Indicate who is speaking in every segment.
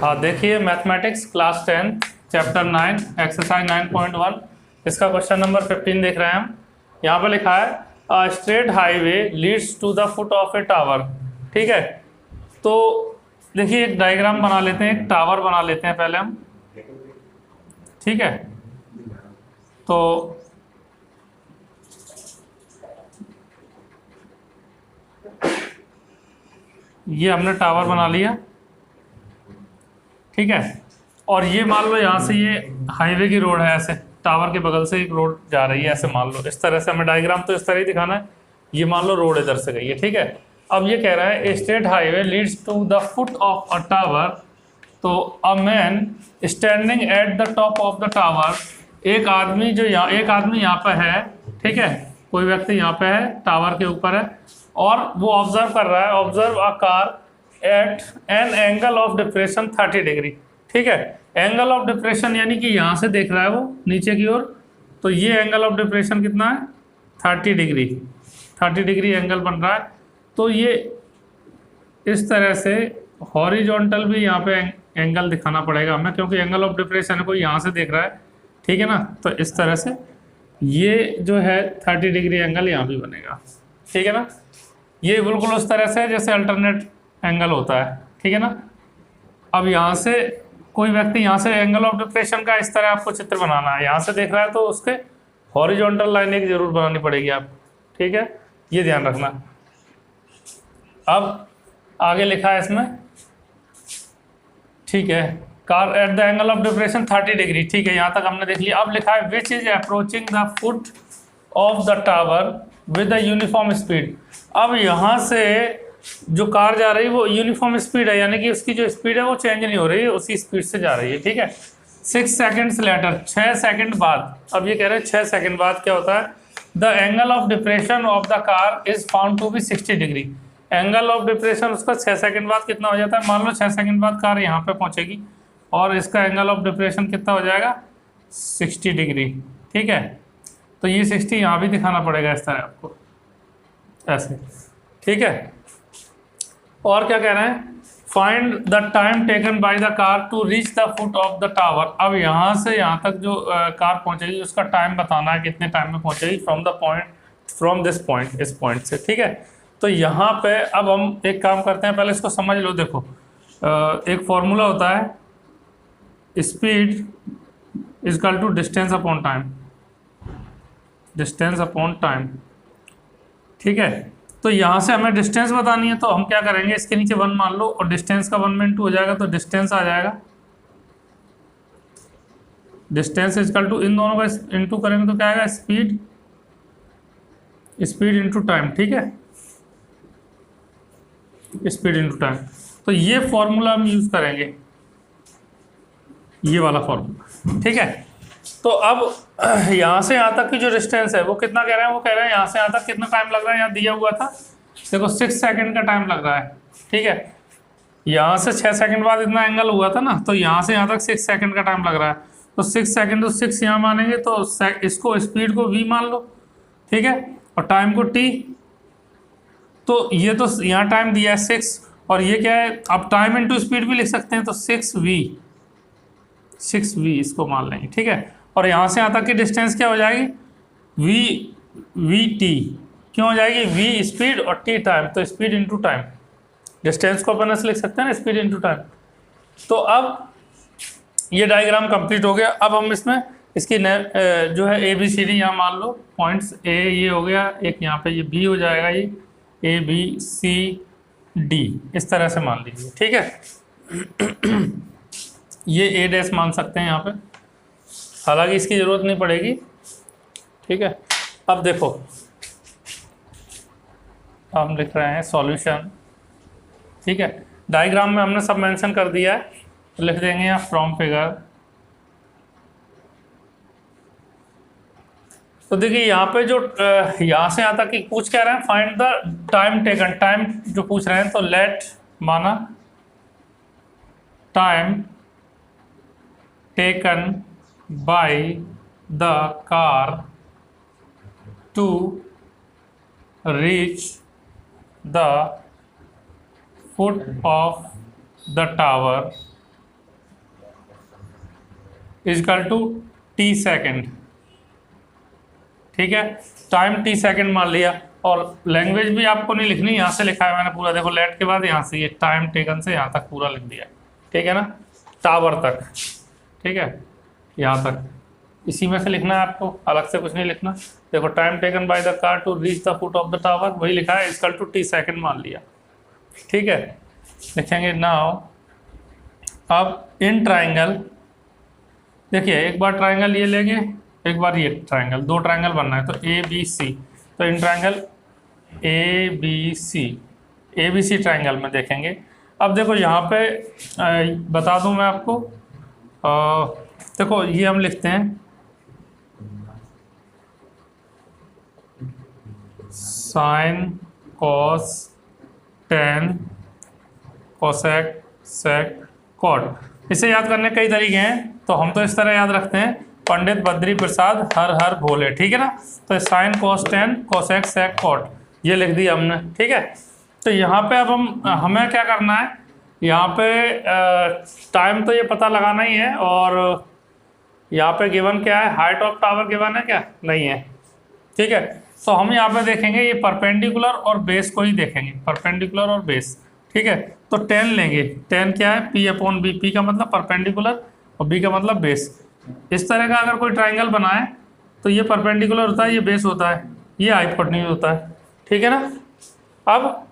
Speaker 1: हाँ देखिए, mathematics class 10 chapter 9 exercise 9.1 इसका क्वेश्चन नंबर 15 देख रहे हैं हम। यहाँ पर लिखा है a straight highway leads to the foot of a tower. ठीक है, तो देखिए एक डायग्राम बना लेते हैं, एक टावर बना लेते हैं पहले हम। ठीक है, तो ये हमने टावर बना लिया। ठीक है, और ये मान लो यहाँ से ये हाईवे की रोड है, ऐसे टावर के बगल से एक रोड जा रही है, ऐसे मान लो। इस तरह से हमें डायग्राम तो इस तरह ही दिखाना है। ये मान लो रोड इधर से गई है। ठीक है, अब ये कह रहा है a straight highway leads to the foot of a tower. तो a man standing at the top of the tower, एक आदमी यहाँ पे है। ठीक है, कोई व्यक्ति यहाँ पे है, टावर के ऊपर है, और वो ऑब्जर्व कर रहा है, observe a car eight an angle of depression 30 degree. ठीक है, एंगल ऑफ डिप्रेशन यानी कि यहाँ से देख रहा है वो नीचे की ओर, तो ये एंगल ऑफ डिप्रेशन कितना है? 30 डिग्री। 30 डिग्री एंगल बन रहा है। तो ये इस तरह से हॉरिजॉन्टल भी यहाँ पे एंगल दिखाना पड़ेगा हमें, क्योंकि एंगल ऑफ डिप्रेशन को यहाँ से देख रहा है। ठीक है ना, तो इस तरह से ये जो है 30 डिग्री एंगल यहाँ भी बनेगा। ठीक है ना, ये बिल्कुल उस तरह से जैसे अल्टरनेट एंगल होता है। ठीक है ना, अब यहाँ से कोई व्यक्ति यहाँ से एंगल ऑफ डिप्रेशन का इस तरह आपको चित्र बनाना है, यहाँ से देख रहा है तो उसके हॉरिजॉन्टल लाइन एक जरूर बनानी पड़ेगी आपको। ठीक है, ये ध्यान रखना। अब आगे लिखा है इसमें, ठीक है, car at the angle of depression 30 degree. ठीक है, यहाँ तक हमने देख लिया। अब लिखा है which is approaching the foot of the tower with the uniform speed. अब यहाँ से जो कार जा रही है वो यूनिफॉर्म स्पीड है, यानी कि उसकी जो स्पीड है वो चेंज नहीं हो रही है, उसी स्पीड से जा रही है। ठीक है, 6 सेकेंड्स लेटर, 6 सेकेंड बाद। अब ये कह रहे हैं 6 सेकेंड बाद क्या होता है? The angle of depression of the car is found to be 60 degree. Angle of depression उसका 6 सेकेंड बाद कितना हो जाता है? मान लो 6 सेकेंड बाद कार यहाँ पे पहुंचेगी और इसका एंगल ऑफ डिप्रेशन कितना हो जाएगा? 60 डिग्री। ठीक है, तो ये 60 यहाँ भी दिखाना पड़ेगा इस तरह आपको, ऐसे। ठीक है, और क्या कह रहे हैं? Find the time taken by the car to reach the foot of the tower. अब यहाँ से यहाँ तक जो कार पहुंचेगी उसका टाइम बताना है, कितने टाइम में पहुंचेगी फ्रॉम दिस पॉइंट, इस पॉइंट से। ठीक है, तो यहाँ पे अब हम एक काम करते हैं, पहले इसको समझ लो। देखो, एक फॉर्मूला होता है, speed is equal to distance upon time, distance upon time. ठीक है, तो यहाँ से हमें डिस्टेंस बतानी है, तो हम क्या करेंगे, इसके नीचे 1 मान लो, और डिस्टेंस का 1 में इंटू हो जाएगा तो डिस्टेंस आ जाएगा। डिस्टेंस इक्वल टू, इन दोनों का इंटू करेंगे तो क्या आएगा? Speed, speed into time. ठीक है, स्पीड इंटू टाइम। तो ये फॉर्मूला हम यूज करेंगे, ये वाला फॉर्मूला। ठीक है, तो अब यहाँ से यहाँ तक की जो डिस्टेंस है वो कितना कह रहे हैं? वो कह रहे हैं यहाँ से यहाँ तक कितना टाइम लग रहा है? यहाँ दिया हुआ था, देखो 6 सेकंड का टाइम लग रहा है। ठीक है, यहाँ से 6 सेकंड बाद इतना एंगल हुआ था ना, तो यहाँ से यहाँ तक 6 सेकंड का टाइम लग रहा है। तो 6 सेकंड, तो 6 यहाँ मानेंगे, तो इसको स्पीड को v मान लो। ठीक है, और टाइम को t। तो ये तो यहाँ टाइम दिया है 6, और ये क्या है? अब टाइम इंटू स्पीड भी लिख सकते हैं, तो 6v इसको मान लेंगे। ठीक है, और यहाँ से यहाँ तक की डिस्टेंस क्या हो जाएगी? We T. क्यों हो जाएगी? v स्पीड और t टाइम, तो स्पीड इंटू टाइम। डिस्टेंस को अपन ऐसे लिख सकते हैं ना, स्पीड इंटू टाइम। तो अब ये डायग्राम कंप्लीट हो गया। अब हम इसमें इसकी जो है ए बी सी डी यहाँ मान लो, पॉइंट्स ए ये हो गया, एक यहाँ पे ये बी हो जाएगा, ये ए बी सी डी इस तरह से मान लीजिए। ठीक है, ये ए डैश मान सकते हैं यहाँ पे, हालांकि इसकी ज़रूरत नहीं पड़ेगी। ठीक है, अब देखो हम लिख रहे हैं सॉल्यूशन। ठीक है, डायग्राम में हमने सब मेंशन कर दिया है, तो लिख देंगे यहाँ फ्रॉम फिगर। तो देखिए यहाँ पे जो यहाँ से यहाँ तक की पूछ क्या रहे हैं? Find the time taken, time जो पूछ रहे हैं, तो लेट माना time taken by the car to reach the foot of the tower is equal to T second, ठीक है, टाइम टी सेकेंड मान लिया। और लैंग्वेज भी आपको नहीं लिखनी, यहाँ से लिखा है मैंने पूरा, देखो लेट के बाद यहाँ से ये टाइम टेकन से यहाँ तक पूरा लिख दिया, ठीक है ना, टावर तक, ठीक है, यहाँ तक इसी में से लिखना है आपको, अलग से कुछ नहीं लिखना। देखो time taken by the car to reach the foot of the tower, वही लिखा है, इजकल टू टी सेकेंड मान लिया, ठीक है। लिखेंगे नाउ, अब इन ट्राइंगल, देखिए एक बार ट्राइंगल ये लेंगे, एक बार ये ट्राइंगल, दो ट्राइंगल बनना है, तो ए बी सी, तो in triangle A B C triangle में देखेंगे। अब देखो यहाँ पे बता दूं मैं आपको, देखो ये हम लिखते हैं sine cos tan cosec sec cot. इसे याद करने के कई तरीके हैं, तो हम तो इस तरह याद रखते हैं, पंडित बद्री प्रसाद हर हर भोले, ठीक है ना। तो sine cos tan cosec sec cot ये लिख दिया हमने, ठीक है। तो यहाँ पे अब हमें क्या करना है, यहाँ पे टाइम तो ये पता लगाना ही है, और यहाँ पे गिवन क्या है, हाइट ऑफ टावर गिवन है क्या, नहीं है, ठीक है। तो हम यहाँ पे देखेंगे ये परपेंडिकुलर और बेस को ही देखेंगे, परपेंडिकुलर और बेस, ठीक है। तो 10 लेंगे, 10 क्या है, पी अपॉन बी, पी का मतलब परपेंडिकुलर और बी का मतलब बेस। इस तरह का अगर कोई ट्राइंगल बनाए तो ये परपेंडिकुलर होता है, ये बेस होता है, ये हाइपोटेन्यूज होता है, ठीक है ना। अब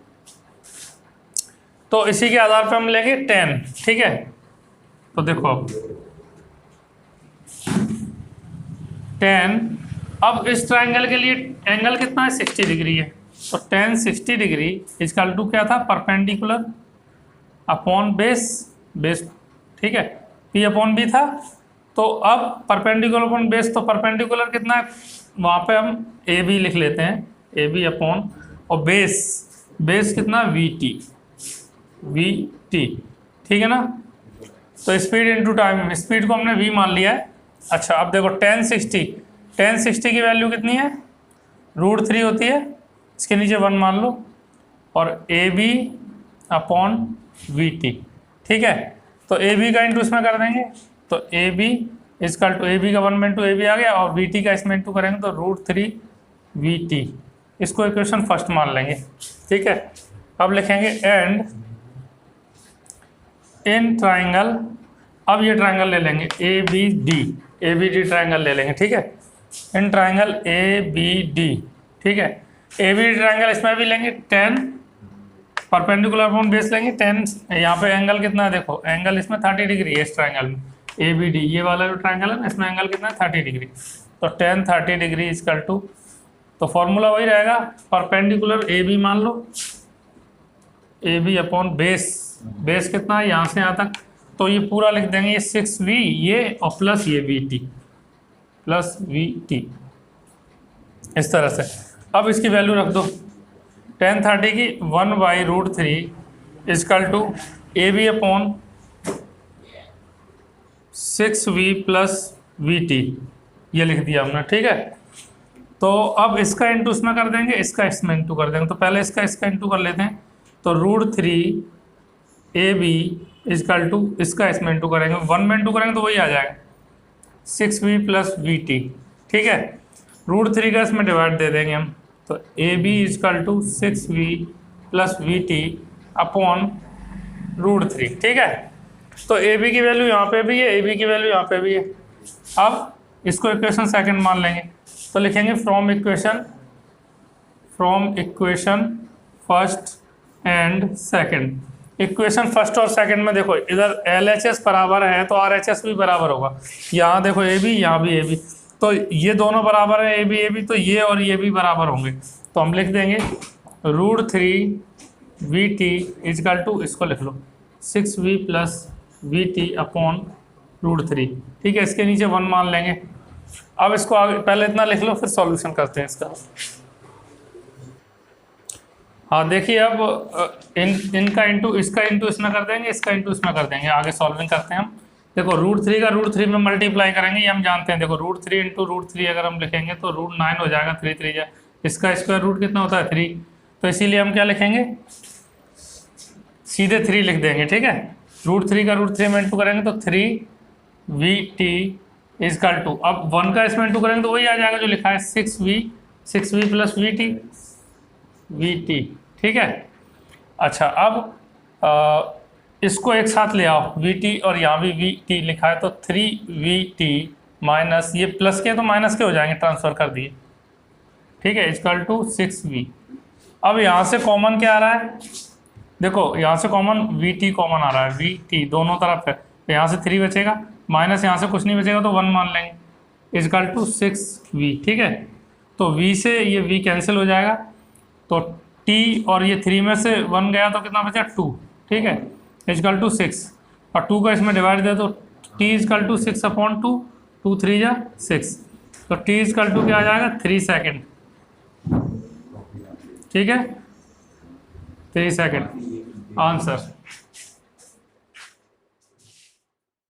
Speaker 1: तो इसी के आधार पर हम लेंगे 10, ठीक है। तो देखो अब 10, अब इस ट्राइंगल के लिए एंगल कितना है, 60 डिग्री है, तो 10 60 डिग्री इजकल टू क्या था, परपेंडिकुलर अपॉन बेस, बेस, ठीक है, पी अपॉन बी था। तो अब परपेंडिकुलर अपॉन बेस, तो परपेंडिकुलर कितना है, वहाँ पे हम ए बी लिख लेते हैं, ए बी अपॉन, और बेस, बेस कितना, वी टी, ठीक है ना। तो स्पीड इनटू टाइम, स्पीड को हमने v मान लिया है। अच्छा अब देखो 1060 की वैल्यू कितनी है, √3 होती है, इसके नीचे 1 मान लो, और A B upon V T, ठीक है। तो ए बी का इंटू इसमें कर देंगे, तो A B is equal to, A B का 1 इंटू ए बी आ गया, और वी टी का इसमें इंटू करेंगे तो √3 वी टी, इसको इक्वेशन फर्स्ट मान लेंगे, ठीक है। अब लिखेंगे एंड इन ट्राइंगल, अब ये ट्राइंगल ले लेंगे ए बी डी ट्राइंगल ले लेंगे, ठीक है। In triangle A B D, ठीक है, ए बी डी ट्राइंगल इसमें भी लेंगे 10 परपेंडिकुलर अपॉन बेस लेंगे 10, यहाँ पे एंगल कितना है, देखो एंगल इसमें 30 डिग्री है, इस ट्राइंगल में ए बी डी, ये वाला जो ट्राइंगल है ना, इसमें एंगल कितना है 30 डिग्री, तो 10 30 डिग्री इजकल टू, तो फॉर्मूला वही रहेगा, परपेंडिकुलर ए बी मान लो, A B upon base, base कितना है यहाँ से यहाँ तक, तो ये पूरा लिख देंगे, ये 6v ये और प्लस ये वी टी, इस तरह से। अब इसकी वैल्यू रख दो, 1030 की 1/√3 is equal to A B upon 6v plus V T, ये लिख दिया हमने, ठीक है। तो अब इसका इंटू इसमें कर देंगे, इसका इसमें इंटू कर देंगे, तो पहले इसका इंटू कर लेते हैं, तो √3 ए बी इजकल टू, इसका इसमें इंटू करेंगे, 1 में इंटू करेंगे तो वही आ जाएगा 6v प्लस वी टी, ठीक है। √3 का इसमें डिवाइड दे देंगे हम, तो A B is equal to 6v plus V T upon √3, ठीक है। तो ए बी की वैल्यू यहाँ पे भी है, ए बी की वैल्यू यहाँ पे भी है। अब इसको इक्वेशन सेकंड मान लेंगे, तो लिखेंगे from equation first and second. Equation first और सेकंड में देखो, इधर LHS बराबर है तो RHS भी बराबर होगा, यहाँ देखो ए बी, यहाँ भी ए बी, तो ये दोनों बराबर है, ए बी, तो ये और ये भी बराबर होंगे, तो हम लिख देंगे √3 वी टी इजकल टू, इसको लिख लो 6v plus V T upon √3, ठीक है। इसके नीचे 1 मान लेंगे। अब इसको आगे पहले इतना लिख लो, फिर सॉल्यूशन करते हैं इसका। हाँ देखिए, अब इनका इंटू इसका इंटू इसमें कर देंगे, इसका इंटू इसमें कर देंगे, आगे सॉल्विंग करते हैं हम। देखो √3 का √3 में मल्टीप्लाई करेंगे, ये हम जानते हैं, देखो √3 इंटू √3 अगर हम लिखेंगे तो √9 हो जाएगा, 3 3 जा, इसका स्क्वायर रूट कितना होता है 3, तो इसीलिए हम क्या लिखेंगे, सीधे 3 लिख देंगे, ठीक है। √3 का √3 में इंटू करेंगे तो 3v t इजकल टू, अब 1 का इसमें इंटू करेंगे तो वही आ जाएगा जो लिखा है 6v प्लस वीटी, ठीक है। अच्छा, अब इसको एक साथ ले आओ, वीटी और यहाँ भी वीटी लिखा है तो 3vt माइनस ये प्लस के तो माइनस के हो जाएंगे, ट्रांसफर कर दिए, ठीक है, इजकल टू 6v। अब यहाँ से कॉमन क्या आ रहा है, देखो यहाँ से कॉमन vt कॉमन आ रहा है, vt दोनों तरफ है, तो यहाँ से 3 बचेगा, माइनस यहाँ से कुछ नहीं बचेगा तो 1 मान लेंगे, इजकल टू 6v, ठीक है। तो v से ये v कैंसिल हो जाएगा, तो t और ये 3 में से 1 गया तो कितना बचा 2, ठीक है, इजकल टू 6, और 2 का इसमें डिवाइड दे तो t इजकल टू 6/2, 2 3 जा 6, तो t इजकल टू क्या आ जाएगा 3 सेकेंड, ठीक है, 3 सेकेंड आंसर।